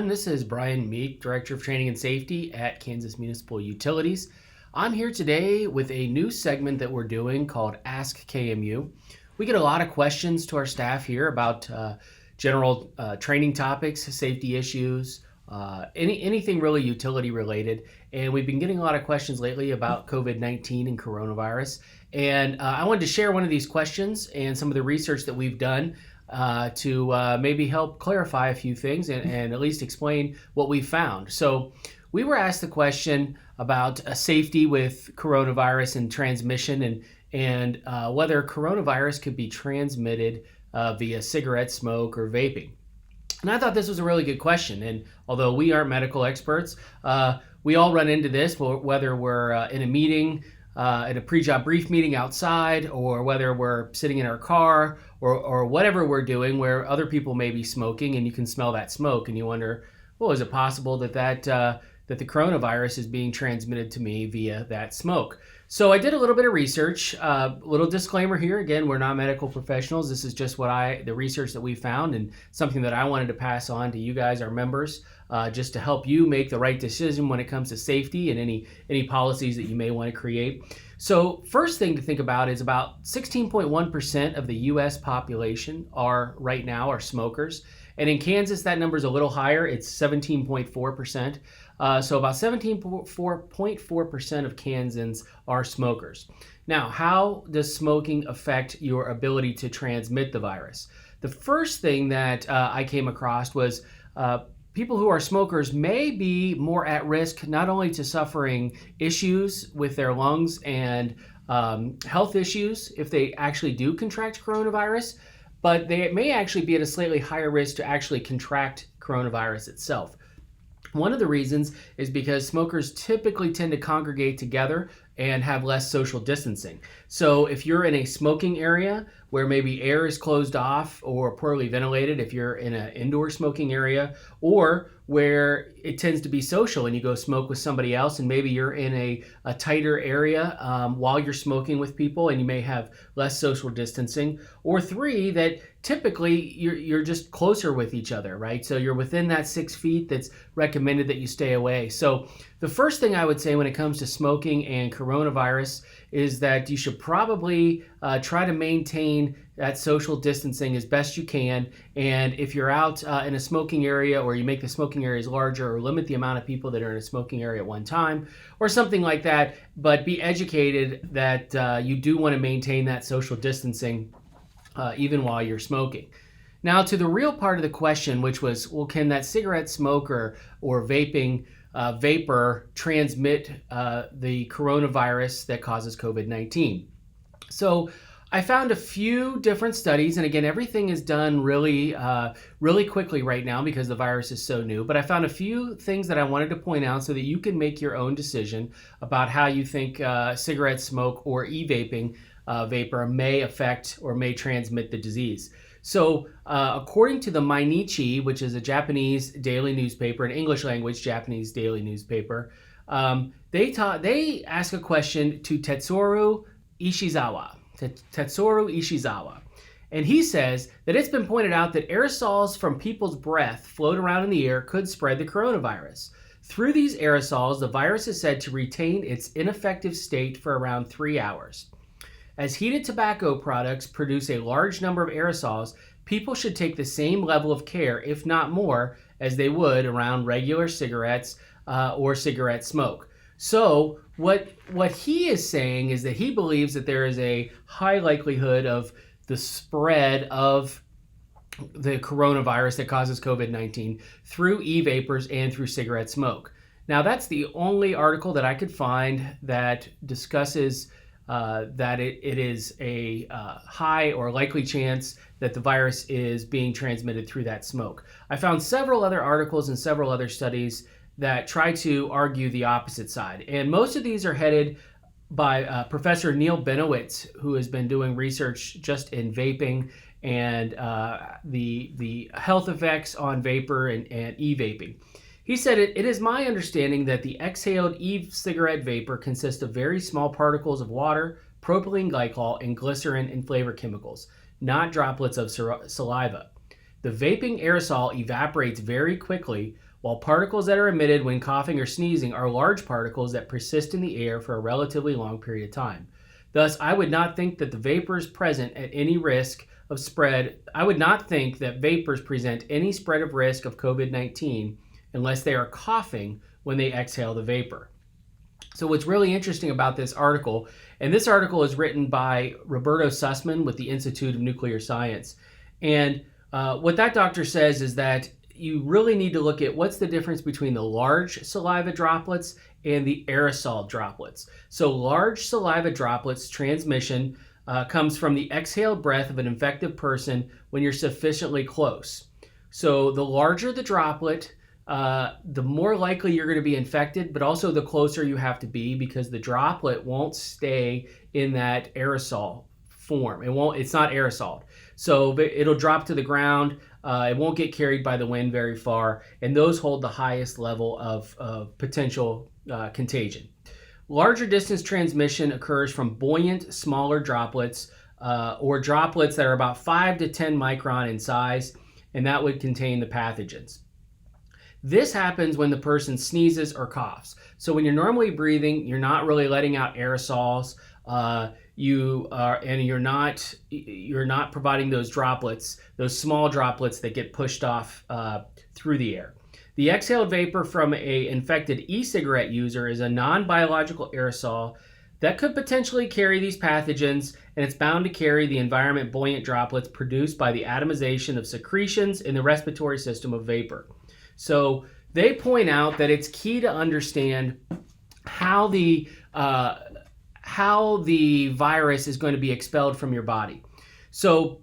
everyone. This is Brian Meek, Director of Training and Safety at Kansas Municipal Utilities. I'm here today with a new segment that we're doing called Ask KMU. We get a lot of questions to our staff here about general training topics, safety issues, anything really utility related. And we've been getting a lot of questions lately about COVID-19 and coronavirus. And I wanted to share one of these questions and some of the research that we've done to maybe help clarify a few things and at least explain what we found. So we were asked the question about safety with coronavirus and transmission and whether coronavirus could be transmitted via cigarette smoke or vaping. And I thought this was a really good question. And although we aren't medical experts, we all run into this, whether we're in a meeting, at a pre-job brief meeting outside, or whether we're sitting in our car or whatever we're doing where other people may be smoking and you can smell that smoke and you wonder, well, is it possible that the coronavirus is being transmitted to me via that smoke? So I did a little bit of research. Little disclaimer here. Again, we're not medical professionals. This is just the research that we found and something that I wanted to pass on to you guys, our members, just to help you make the right decision when it comes to safety and any policies that you may want to create. So first thing to think about is about 16.1% of the U.S. population right now are smokers. And in Kansas, that number is a little higher. It's 17.4%. So about 17.4% of Kansans are smokers. Now, how does smoking affect your ability to transmit the virus? The first thing that I came across was people who are smokers may be more at risk not only to suffering issues with their lungs and health issues if they actually do contract coronavirus, but they may actually be at a slightly higher risk to actually contract coronavirus itself. One of the reasons is because smokers typically tend to congregate together and have less social distancing. So if you're in a smoking area where maybe air is closed off or poorly ventilated, if you're in an indoor smoking area, or where it tends to be social and you go smoke with somebody else and maybe you're in a tighter area while you're smoking with people and you may have less social distancing, or three, that typically you're just closer with each other, right? So you're within that 6 feet that's recommended that you stay away. So the first thing I would say when it comes to smoking and coronavirus is that you should probably try to maintain that social distancing as best you can. And if you're out in a smoking area, or you make the smoking areas larger, or limit the amount of people that are in a smoking area at one time, or something like that, but be educated that you do want to maintain that social distancing even while you're smoking. Now, to the real part of the question, which was, well, can that cigarette smoke or vaping vapor transmit the coronavirus that causes COVID-19? So I found a few different studies, and again, everything is done really quickly right now because the virus is so new, but I found a few things that I wanted to point out so that you can make your own decision about how you think cigarette smoke or e-vaping vapor may affect or may transmit the disease. So according to the Mainichi, which is a Japanese daily newspaper, an English language Japanese daily newspaper, they ask a question to Tetsuro Ishizawa. And he says that it's been pointed out that aerosols from people's breath float around in the air could spread the coronavirus. Through these aerosols, the virus is said to retain its ineffective state for around 3 hours. As heated tobacco products produce a large number of aerosols, people should take the same level of care, if not more, as they would around regular cigarettes or cigarette smoke. So what he is saying is that he believes that there is a high likelihood of the spread of the coronavirus that causes COVID-19 through e-vapors and through cigarette smoke. Now, that's the only article that I could find that discusses that it is a high or likely chance that the virus is being transmitted through that smoke. I found several other articles and several other studies that try to argue the opposite side. And most of these are headed by Professor Neil Benowitz, who has been doing research just in vaping and the health effects on vapor and e-vaping. He said, it is my understanding that the exhaled e-cigarette vapor consists of very small particles of water, propylene glycol, and glycerin and flavor chemicals, not droplets of saliva. The vaping aerosol evaporates very quickly, while particles that are emitted when coughing or sneezing are large particles that persist in the air for a relatively long period of time. Thus, I would not think that the vapors present at any risk of spread. I would not think that vapors present any spread of risk of COVID-19 unless they are coughing when they exhale the vapor. So what's really interesting about this article, and this article is written by Roberto Sussman with the Institute of Nuclear Science, and what that doctor says is that you really need to look at what's the difference between the large saliva droplets and the aerosol droplets. So large saliva droplets transmission comes from the exhaled breath of an infected person when you're sufficiently close. So the larger the droplet, the more likely you're going to be infected, but also the closer you have to be, because the droplet won't stay in that aerosol form. It's not aerosoled. So it'll drop to the ground. It won't get carried by the wind very far, and those hold the highest level of potential contagion. Larger distance transmission occurs from buoyant, smaller droplets, or droplets that are about 5 to 10 micron in size, and that would contain the pathogens. This happens when the person sneezes or coughs. So when you're normally breathing, you're not really letting out aerosols. You're not providing those droplets, those small droplets that get pushed off through the air. The exhaled vapor from an infected e-cigarette user is a non-biological aerosol that could potentially carry these pathogens, and it's bound to carry the environment buoyant droplets produced by the atomization of secretions in the respiratory system of vapor. So they point out that it's key to understand how the virus is going to be expelled from your body. So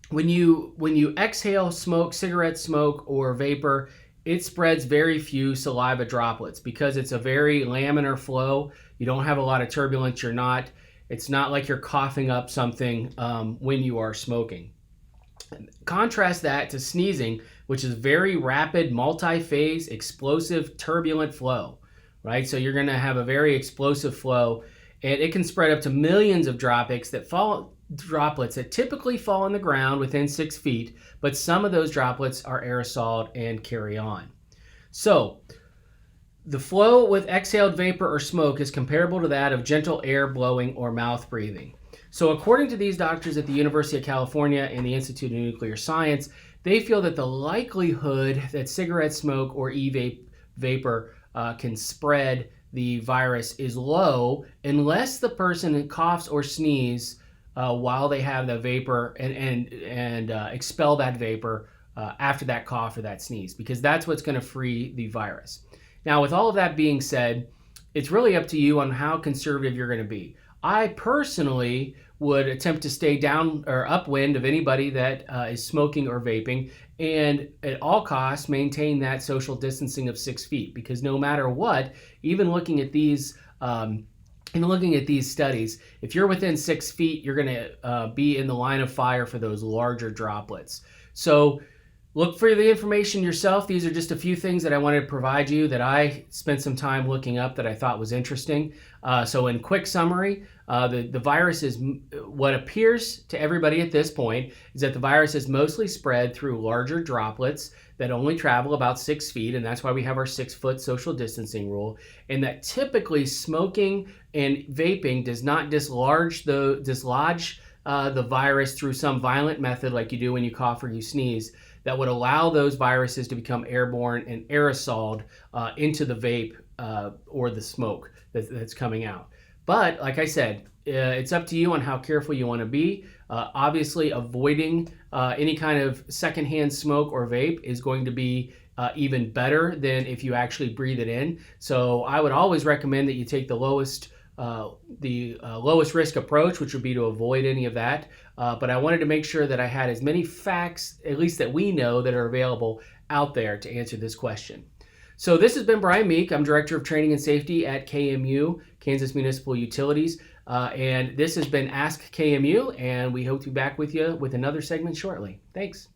when you exhale smoke, cigarette smoke, or vapor, it spreads very few saliva droplets because it's a very laminar flow. You don't have a lot of turbulence. It's not like you're coughing up something when you are smoking. Contrast that to sneezing, which is very rapid, multi-phase, explosive, turbulent flow, right? So you're going to have a very explosive flow, and it can spread up to millions of droplets that typically fall on the ground within 6 feet, but some of those droplets are aerosoled and carry on. So the flow with exhaled vapor or smoke is comparable to that of gentle air blowing or mouth breathing. So according to these doctors at the University of California and the Institute of Nuclear Science, they feel that the likelihood that cigarette smoke or vapor can spread the virus is low unless the person coughs or sneezes while they have the vapor and expel that vapor after that cough or that sneeze, because that's what's going to free the virus. Now, with all of that being said, it's really up to you on how conservative you're going to be. I personally would attempt to stay down or upwind of anybody that is smoking or vaping, and at all costs maintain that social distancing of 6 feet, because no matter what, even looking at these studies, if you're within 6 feet, you're going to be in the line of fire for those larger droplets. So look for the information yourself. These are just a few things that I wanted to provide you that I spent some time looking up that I thought was interesting. So in quick summary, the virus is, what appears to everybody at this point is that the virus is mostly spread through larger droplets that only travel about 6 feet, and that's why we have our 6-foot social distancing rule, and that typically smoking and vaping does not dislodge the virus through some violent method like you do when you cough or you sneeze that would allow those viruses to become airborne and aerosoled into the vape or the smoke that's coming out. But like I said, it's up to you on how careful you want to be. Obviously, avoiding any kind of secondhand smoke or vape is going to be even better than if you actually breathe it in. So I would always recommend that you take the lowest risk approach, which would be to avoid any of that. But I wanted to make sure that I had as many facts, at least that we know, that are available out there to answer this question. So this has been Brian Meek. I'm Director of Training and Safety at KMU, Kansas Municipal Utilities. And this has been Ask KMU, and we hope to be back with you with another segment shortly. Thanks.